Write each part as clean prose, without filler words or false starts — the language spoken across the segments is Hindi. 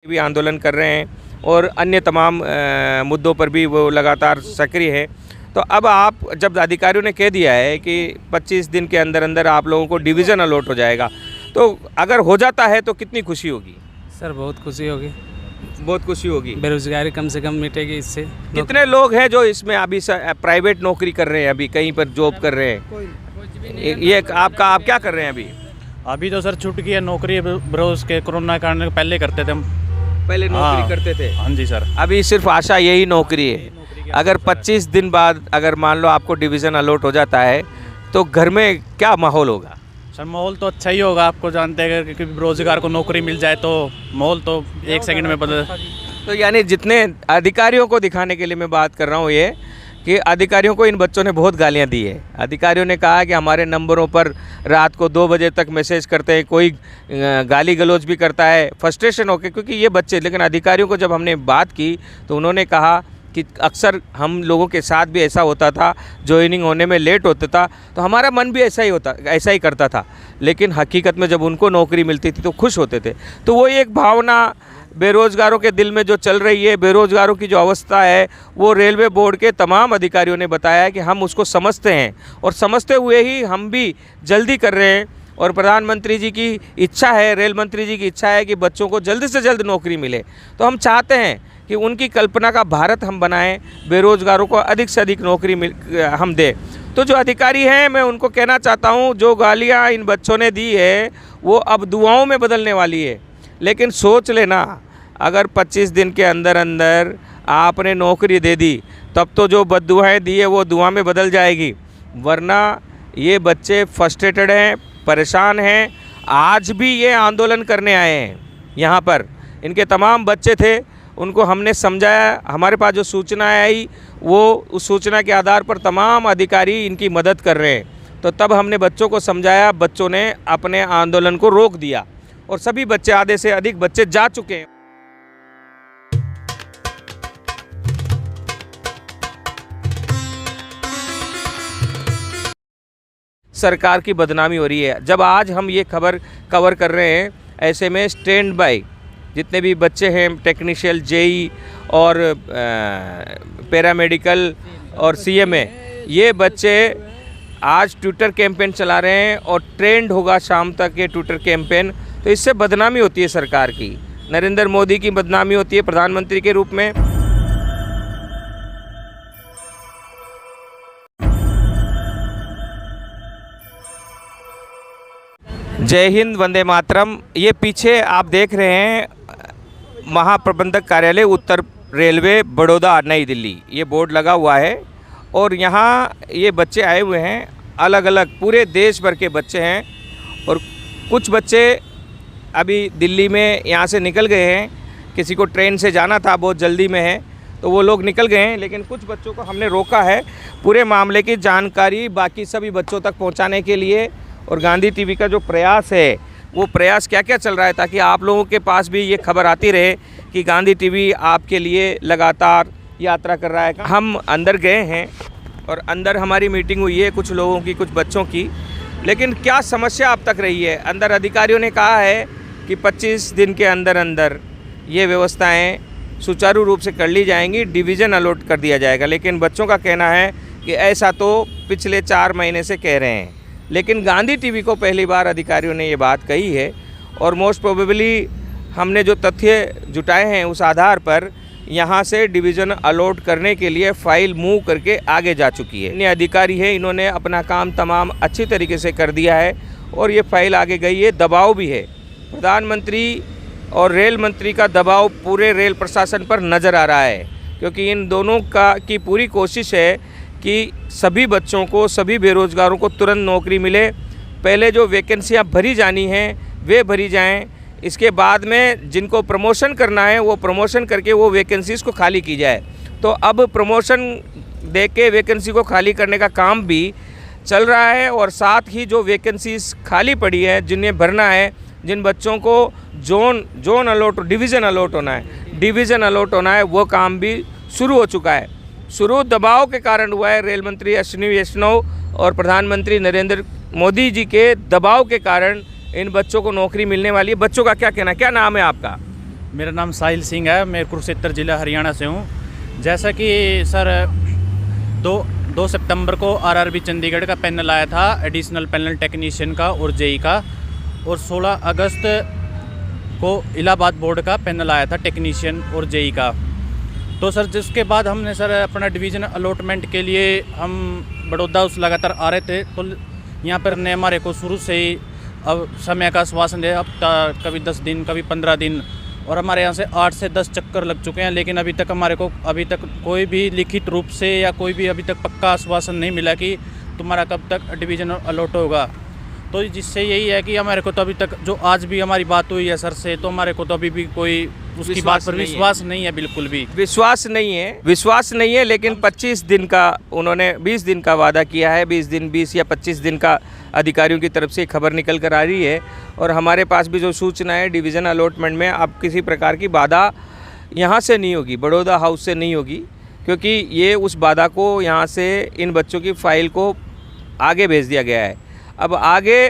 भी आंदोलन कर रहे हैं और अन्य तमाम मुद्दों पर भी वो लगातार सक्रिय है। तो अब आप जब अधिकारियों ने कह दिया है कि 25 दिन के अंदर अंदर आप लोगों को डिवीज़न अलॉट हो जाएगा, तो अगर हो जाता है तो कितनी खुशी होगी? सर बहुत खुशी होगी, बहुत खुशी होगी। बेरोजगारी कम से कम मिटेगी इससे। कितने लोग हैं जो इसमें अभी प्राइवेट नौकरी कर रहे हैं, अभी कहीं पर जॉब कर रहे हैं? ये आप क्या कर रहे हैं अभी? अभी तो सर छूट गई है नौकरी, ब्रोज के कोरोना के कारण पहले करते थे हम। पहले नौकरी करते थे? हाँ जी सर। अभी सिर्फ आशा यही नौकरी है। अगर 25 दिन बाद अगर मान लो आपको डिवीज़न अलॉट हो जाता है तो घर में क्या माहौल होगा? सर माहौल तो अच्छा ही होगा, आपको जानते हैं कि बेरोजगार को नौकरी मिल जाए तो माहौल तो एक सेकंड में बदल। तो यानी जितने अधिकारियों को दिखाने के लिए मैं बात कर रहा हूँ ये कि अधिकारियों को इन बच्चों ने बहुत गालियाँ दी है। अधिकारियों ने कहा कि हमारे नंबरों पर रात को 2 बजे तक मैसेज करते हैं, कोई गाली गलौज भी करता है फ्रस्ट्रेशन होकर, क्योंकि ये बच्चे। लेकिन अधिकारियों को जब हमने बात की तो उन्होंने कहा कि अक्सर हम लोगों के साथ भी ऐसा होता था, ज्वाइनिंग होने में लेट होता था तो हमारा मन भी ऐसा ही करता था, लेकिन हकीकत में जब उनको नौकरी मिलती थी तो खुश होते थे। तो वो एक भावना बेरोज़गारों के दिल में जो चल रही है, बेरोज़गारों की जो अवस्था है, वो रेलवे बोर्ड के तमाम अधिकारियों ने बताया है कि हम उसको समझते हैं और समझते हुए ही हम भी जल्दी कर रहे हैं। और प्रधानमंत्री जी की इच्छा है, रेल मंत्री जी की इच्छा है कि बच्चों को जल्द से जल्द नौकरी मिले। तो हम चाहते हैं कि उनकी कल्पना का भारत हम बनाएं, बेरोज़गारों को अधिक से अधिक नौकरी हम दें। तो जो अधिकारी हैं, मैं उनको कहना चाहता हूं, जो गालियां इन बच्चों ने दी है वो अब दुआओं में बदलने वाली है। लेकिन सोच लेना, अगर 25 दिन के अंदर अंदर आपने नौकरी दे दी तब तो जो बद्दुआएं दी है वो दुआ में बदल जाएगी, वरना ये बच्चे फ्रस्ट्रेटेड हैं, परेशान हैं। आज भी ये आंदोलन करने आए हैं यहाँ पर। इनके तमाम बच्चे थे, उनको हमने समझाया। हमारे पास जो सूचना आई वो उस सूचना के आधार पर तमाम अधिकारी इनकी मदद कर रहे हैं। तो तब हमने बच्चों को समझाया, बच्चों ने अपने आंदोलन को रोक दिया और सभी बच्चे, आधे से अधिक बच्चे जा चुके हैं। सरकार की बदनामी हो रही है। जब आज हम ये खबर कवर कर रहे हैं, ऐसे में स्टैंड बाय जितने भी बच्चे हैं, टेक्नीशियल, जेई और पैरामेडिकल और सीएमए, ये बच्चे आज ट्विटर कैंपेन चला रहे हैं और ट्रेंड होगा शाम तक ये ट्विटर कैंपेन। तो इससे बदनामी होती है सरकार की, नरेंद्र मोदी की बदनामी होती है प्रधानमंत्री के रूप में। जय हिंद, वंदे मातरम। ये पीछे आप देख रहे हैं महाप्रबंधक कार्यालय उत्तर रेलवे बड़ौदा नई दिल्ली, ये बोर्ड लगा हुआ है और यहाँ ये बच्चे आए हुए हैं, अलग अलग पूरे देश भर के बच्चे हैं। और कुछ बच्चे अभी दिल्ली में यहाँ से निकल गए हैं, किसी को ट्रेन से जाना था, बहुत जल्दी में है तो वो लोग निकल गए हैं। लेकिन कुछ बच्चों को हमने रोका है पूरे मामले की जानकारी बाकी सभी बच्चों तक पहुँचाने के लिए। और गांधी टीवी का जो प्रयास है, वो प्रयास क्या क्या चल रहा है, ताकि आप लोगों के पास भी ये खबर आती रहे कि गांधी टीवी आपके लिए लगातार यात्रा कर रहा है। हम अंदर गए हैं और अंदर हमारी मीटिंग हुई है कुछ लोगों की, कुछ बच्चों की। लेकिन क्या समस्या अब तक रही है? अंदर अधिकारियों ने कहा है कि 25 दिन के अंदर अंदर ये व्यवस्थाएं सुचारू रूप से कर ली जाएंगी, डिवीज़न अलॉट कर दिया जाएगा। लेकिन बच्चों का कहना है कि ऐसा तो पिछले 4 महीने से कह रहे हैं। लेकिन गांधी टीवी को पहली बार अधिकारियों ने ये बात कही है और मोस्ट प्रोबेबली हमने जो तथ्य जुटाए हैं उस आधार पर यहाँ से डिवीज़न अलॉट करने के लिए फ़ाइल मूव करके आगे जा चुकी है। इन्हें अधिकारी है, इन्होंने अपना काम तमाम अच्छी तरीके से कर दिया है और ये फ़ाइल आगे गई है। दबाव भी है, प्रधानमंत्री और रेल मंत्री का दबाव पूरे रेल प्रशासन पर नज़र आ रहा है, क्योंकि इन दोनों की पूरी कोशिश है कि सभी बच्चों को, सभी बेरोज़गारों को तुरंत नौकरी मिले। पहले जो वैकेंसियाँ भरी जानी हैं वे भरी जाएं, इसके बाद में जिनको प्रमोशन करना है वो प्रमोशन करके वो वैकेंसीज़ को खाली की जाए। तो अब प्रमोशन दे के वैकेंसी को खाली करने का काम भी चल रहा है और साथ ही जो वैकेंसीज़ खाली पड़ी है, जिन्हें भरना है, जिन बच्चों को जोन अलॉट, डिवीज़न अलॉट होना है, वो काम भी शुरू हो चुका है। शुरू दबाव के कारण हुआ है, रेल मंत्री अश्विनी वैष्णव और प्रधानमंत्री नरेंद्र मोदी जी के दबाव के कारण इन बच्चों को नौकरी मिलने वाली है। बच्चों का क्या कहना? क्या नाम है आपका? मेरा नाम साहिल सिंह है, मैं कुरुक्षेत्र ज़िला हरियाणा से हूँ। जैसा कि सर 2 सितंबर को आरआरबी चंडीगढ़ का पैनल आया था एडिशनल पैनल टेक्नीशियन का और जेई का, और 16 अगस्त को इलाहाबाद बोर्ड का पैनल आया था टेक्नीशियन और जेई का। तो सर जिसके बाद हमने सर अपना डिवीज़न अलॉटमेंट के लिए हम बड़ौदा उस लगातार आ रहे थे, तो यहाँ पर ने हमारे को शुरू से ही अब समय का आश्वासन दिया, अब कभी 10 दिन कभी 15 दिन, और हमारे यहाँ से 8 से 10 चक्कर लग चुके हैं, लेकिन अभी तक हमारे को कोई भी लिखित रूप से या कोई भी अभी तक पक्का आश्वासन नहीं मिला कि तुम्हारा कब तक डिवीज़न अलॉट होगा। तो जिससे यही है कि हमारे को तो अभी तक जो आज भी हमारी बात हुई है सर से, तो हमारे को तो अभी भी कोई उसकी बात पर विश्वास नहीं है, बिल्कुल भी विश्वास नहीं है। लेकिन 25 दिन का उन्होंने 20 दिन का वादा किया है, 20 या 25 दिन का अधिकारियों की तरफ से खबर निकल कर आ रही है। और हमारे पास भी जो सूचना है, डिवीज़न अलॉटमेंट में अब किसी प्रकार की बाधा यहाँ से नहीं होगी, बड़ौदा हाउस से नहीं होगी, क्योंकि ये उस बाधा को यहाँ से इन बच्चों की फ़ाइल को आगे भेज दिया गया है। अब आगे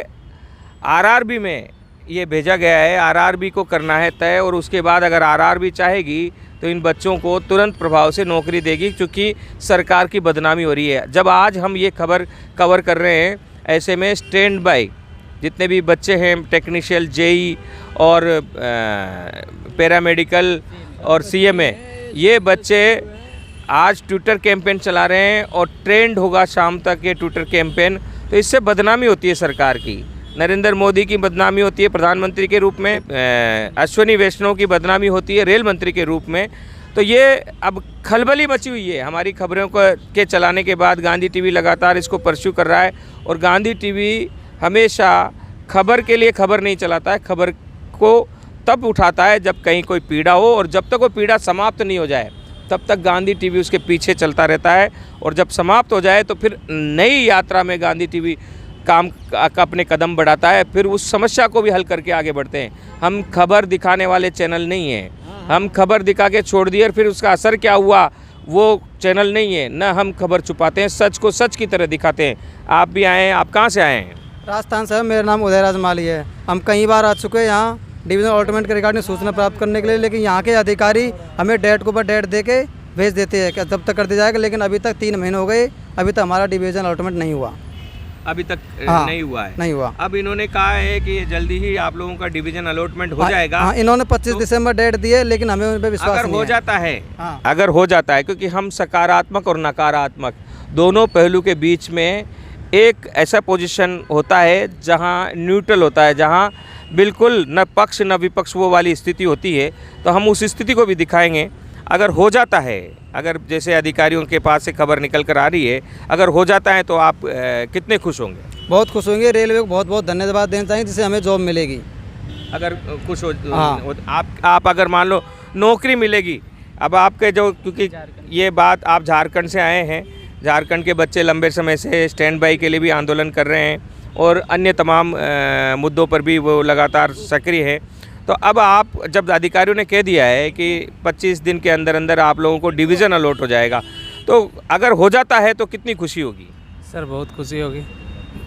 आरआरबी में ये भेजा गया है, आरआरबी को करना है तय, और उसके बाद अगर आरआरबी चाहेगी तो इन बच्चों को तुरंत प्रभाव से नौकरी देगी, क्योंकि सरकार की बदनामी हो रही है। जब आज हम ये खबर कवर कर रहे हैं, ऐसे में स्टैंड बाय जितने भी बच्चे हैं, टेक्नीशियल, जेई और पैरामेडिकल और सीएमए, ये बच्चे आज ट्विटर कैंपेन चला रहे हैं और ट्रेंड होगा शाम तक ये ट्विटर कैंपेन। तो इससे बदनामी होती है सरकार की, नरेंद्र मोदी की बदनामी होती है प्रधानमंत्री के रूप में, अश्विनी वैष्णव की बदनामी होती है रेल मंत्री के रूप में। तो ये अब खलबली मची हुई है हमारी खबरों के चलाने के बाद। गांधी टीवी लगातार इसको परस्यू कर रहा है, और गांधी टीवी हमेशा खबर के लिए खबर नहीं चलाता है, खबर को तब उठाता है जब कहीं कोई पीड़ा हो, और जब तक वो पीड़ा समाप्त नहीं हो जाए तब तक गांधी टीवी उसके पीछे चलता रहता है। और जब समाप्त हो जाए तो फिर नई यात्रा में गांधी टीवी काम का अपने कदम बढ़ाता है, फिर उस समस्या को भी हल करके आगे बढ़ते हैं। हम खबर दिखाने वाले चैनल नहीं हैं, हम खबर दिखा के छोड़ दिए और फिर उसका असर क्या हुआ वो चैनल नहीं है। न हम खबर छुपाते हैं, सच को सच की तरह दिखाते हैं। आप भी आए हैं, आप कहाँ से आए हैं? राजस्थान से। मेरा नाम उदयराज माली है। हम कई बार आ चुके हैं यहाँ डिवीज़न अलॉटमेंट के रिगार्डिंग सूचना प्राप्त करने के लिए, लेकिन यहाँ के अधिकारी हमें डेट के ऊपर डेट दे के भेज देते हैं कि जब तक कर दिया जाएगा, लेकिन अभी तक 3 महीने हो गए, अभी तक हमारा डिवीज़न अलॉटमेंट नहीं हुआ। अभी तक हाँ, नहीं हुआ है? नहीं हुआ। अब इन्होंने कहा है कि जल्दी ही आप लोगों का डिवीज़न अलॉटमेंट हो जाएगा। हाँ, इन्होंने 25 दिसंबर डेट दी है, लेकिन हमें उन पर विश्वास अगर नहीं हो है। जाता है, हाँ। अगर हो जाता है, क्योंकि हम सकारात्मक और नकारात्मक दोनों पहलू के बीच में एक ऐसा पोजीशन होता है जहां न्यूट्रल होता है, जहां बिल्कुल न पक्ष न विपक्ष वो वाली स्थिति होती है। तो हम उस स्थिति को भी दिखाएंगे। अगर हो जाता है, अगर जैसे अधिकारियों के पास से खबर निकल कर आ रही है, अगर हो जाता है तो आप कितने खुश होंगे? बहुत खुश होंगे। रेलवे को बहुत बहुत धन्यवाद देना चाहिए जिससे हमें जॉब मिलेगी। अगर खुश हो हाँ। आप अगर मान लो नौकरी मिलेगी, अब आपके जो, क्योंकि ये बात आप झारखंड से आए हैं, झारखंड के बच्चे लंबे समय से स्टैंड बाई के लिए भी आंदोलन कर रहे हैं और अन्य तमाम मुद्दों पर भी वो लगातार सक्रिय है। तो अब आप जब अधिकारियों ने कह दिया है कि 25 दिन के अंदर अंदर आप लोगों को डिवीज़न अलॉट हो जाएगा, तो अगर हो जाता है तो कितनी खुशी होगी? सर बहुत खुशी होगी,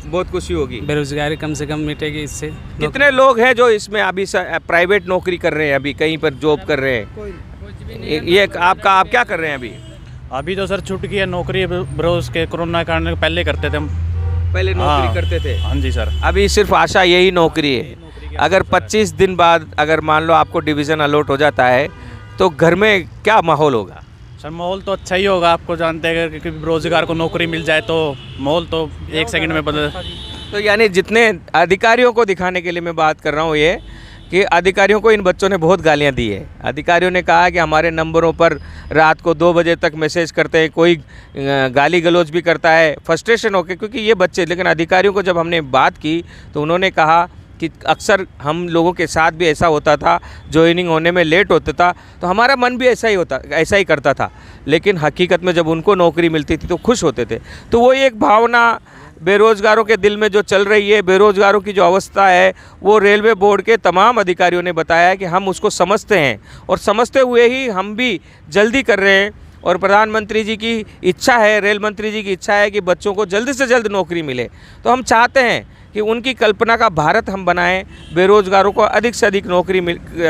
बहुत खुशी होगी। बेरोजगारी कम से कम मिटेगी इससे। कितने लोग हैं जो इसमें अभी प्राइवेट नौकरी कर रहे हैं, अभी कहीं पर जॉब कर रहे हैं? ये आप क्या कर रहे हैं अभी? अभी तो सर छूट गई है नौकरी, ब्रोज के कोरोना कांड पहले करते थे हम, पहले नौकरी हाँ। करते थे। हाँ जी सर। अभी सिर्फ आशा यही नौकरी है। अगर 25 दिन बाद अगर मान लो आपको डिवीज़न अलॉट हो जाता है तो घर में क्या माहौल होगा? सर माहौल तो अच्छा ही होगा, आपको जानते हैं कि बेरोजगार को नौकरी मिल जाए तो माहौल तो 1 सेकंड में बदल। तो यानी जितने अधिकारियों को दिखाने के लिए मैं बात कर रहा हूँ ये कि अधिकारियों को इन बच्चों ने बहुत गालियाँ दी है। अधिकारियों ने कहा कि हमारे नंबरों पर रात को 2 बजे तक मैसेज करते हैं, कोई गाली गलौज भी करता है फ्रस्ट्रेशन होकर, क्योंकि ये बच्चे। लेकिन अधिकारियों को जब हमने बात की तो उन्होंने कहा कि अक्सर हम लोगों के साथ भी ऐसा होता था, ज्वाइनिंग होने में लेट होता था, तो हमारा मन भी ऐसा ही करता था, लेकिन हकीकत में जब उनको नौकरी मिलती थी तो खुश होते थे। तो वो एक भावना बेरोज़गारों के दिल में जो चल रही है, बेरोज़गारों की जो अवस्था है, वो रेलवे बोर्ड के तमाम अधिकारियों ने बताया है कि हम उसको समझते हैं, और समझते हुए ही हम भी जल्दी कर रहे हैं। और प्रधानमंत्री जी की इच्छा है, रेल मंत्री जी की इच्छा है कि बच्चों को जल्द से जल्द नौकरी मिले। तो हम चाहते हैं कि उनकी कल्पना का भारत हम बनाएं, बेरोज़गारों को अधिक से अधिक नौकरी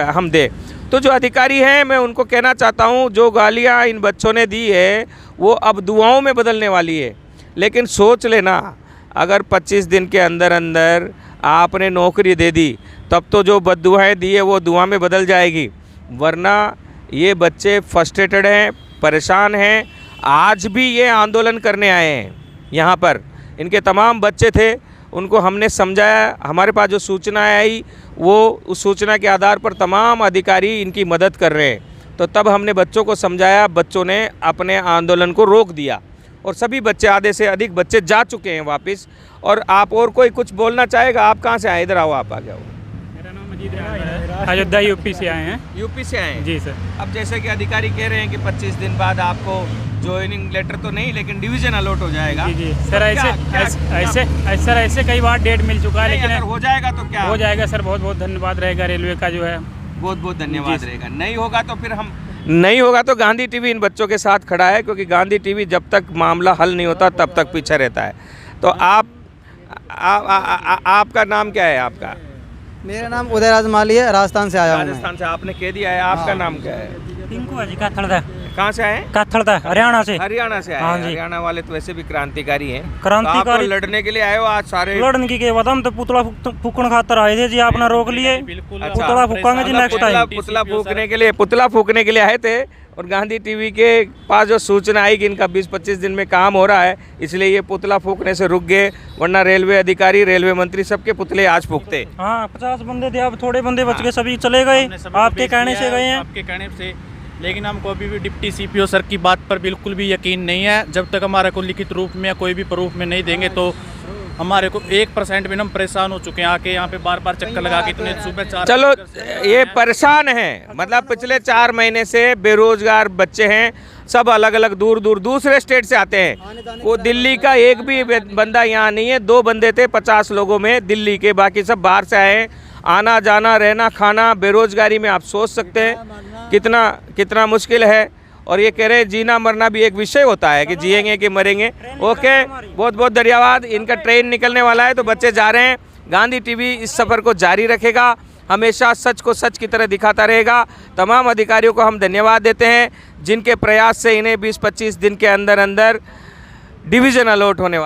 हम दें। तो जो अधिकारी हैं मैं उनको कहना चाहता हूँ, जो गालियाँ इन बच्चों ने दी है वो अब दुआओं में बदलने वाली है। लेकिन सोच लेना, अगर 25 दिन के अंदर अंदर आपने नौकरी दे दी तब तो जो बद्दुआएँ दी है वो दुआ में बदल जाएगी, वरना ये बच्चे फ्रस्ट्रेटेड हैं, परेशान हैं। आज भी ये आंदोलन करने आए हैं यहाँ पर। इनके तमाम बच्चे थे, उनको हमने समझाया, हमारे पास जो सूचना आई वो उस सूचना के आधार पर तमाम अधिकारी इनकी मदद कर रहे हैं। तो तब हमने बच्चों को समझाया, बच्चों ने अपने आंदोलन को रोक दिया और सभी बच्चे, आधे से अधिक बच्चे जा चुके हैं वापस। और आप और कोई कुछ बोलना चाहेगा? आप कहाँ से आए? इधर आओ, आप आ जाओ। मेरा नाम मजीद है, अयोध्या यूपी से आए हैं। यूपी से आए हैं जी सर। अब जैसे कि अधिकारी कह रहे हैं कि 25 दिन बाद आपको ज्वाइनिंग लेटर तो नहीं लेकिन डिवीजन अलॉट हो जाएगा। जी जी तो सर, ऐसे कई बार डेट मिल चुका है, लेकिन अगर हो जाएगा तो क्या हो जाएगा सर। बहुत बहुत धन्यवाद रहेगा रेलवे का, जो है बहुत बहुत धन्यवाद रहेगा। नहीं होगा तो फिर हम नहीं होगा तो गांधी टीवी इन बच्चों के साथ खड़ा है, क्योंकि गांधी टीवी जब तक मामला हल नहीं होता तब तक पीछे रहता है। तो आपका नाम क्या है? आपका? मेरा नाम उदयराज माली है, राजस्थान से आया हूँ मैं। राजस्थान से आपने कह दिया है। आपका नाम क्या है? टिंकू है जी, काथड़ कहाँ से आए? काथड़ हरियाणा से। हरियाणा से आए हाँ हैं। जी। हरियाणा वाले तो वैसे भी क्रांतिकारी हैं। क्रांतिकारी तो आप लड़ने के लिए आए हो आज सारे? लड़ने की बात, हम तो पुतला फूकने खातर आए थे जी, आपने रोक लिए। पुतला फूकांगे जी नेक्स्ट टाइम। पुतला फूकने के लिए आए थे और गांधी टीवी के पास जो सूचना आई कि इनका 20-25 दिन में काम हो रहा है, इसलिए ये पुतला फूकने से रुक गए, वरना रेलवे अधिकारी, रेलवे मंत्री सबके पुतले आज फूकते। हाँ, 50 बंदे थे, अब थोड़े बंदे बच गए, सभी चले गए, आपके कहने से गए हैं। आपके कहने से। लेकिन हमको अभी भी डिप्टी सीपीओ सर की बात पर बिल्कुल भी यकीन नहीं है। जब तक हमारे को लिखित रूप में या कोई भी प्रूफ में नहीं देंगे तो हमारे को 1% भी हम परेशान हो चुके हैं। आके यहाँ पे बार बार चक्कर लगा के इतने सुबह 4 चलो ये परेशान हैं, मतलब पिछले 4 महीने से बेरोजगार बच्चे हैं, सब अलग अलग दूर दूर दूसरे स्टेट से आते हैं। वो दिल्ली का एक भी बंदा यहाँ नहीं है। 2 बंदे थे 50 लोगों में दिल्ली के, बाकी सब बाहर से आए हैं। आना जाना रहना खाना बेरोजगारी में आप सोच सकते हैं कितना मुश्किल है। और ये कह रहे हैं जीना मरना भी एक विषय होता है कि जिएंगे कि मरेंगे। ओके, बहुत बहुत धन्यवाद। इनका ट्रेन निकलने वाला है तो बच्चे जा रहे हैं। गांधी टीवी इस सफ़र को जारी रखेगा, हमेशा सच को सच की तरह दिखाता रहेगा। तमाम अधिकारियों को हम धन्यवाद देते हैं जिनके प्रयास से इन्हें 20-25 दिन के अंदर अंदर डिवीज़न अलॉट होने वाला।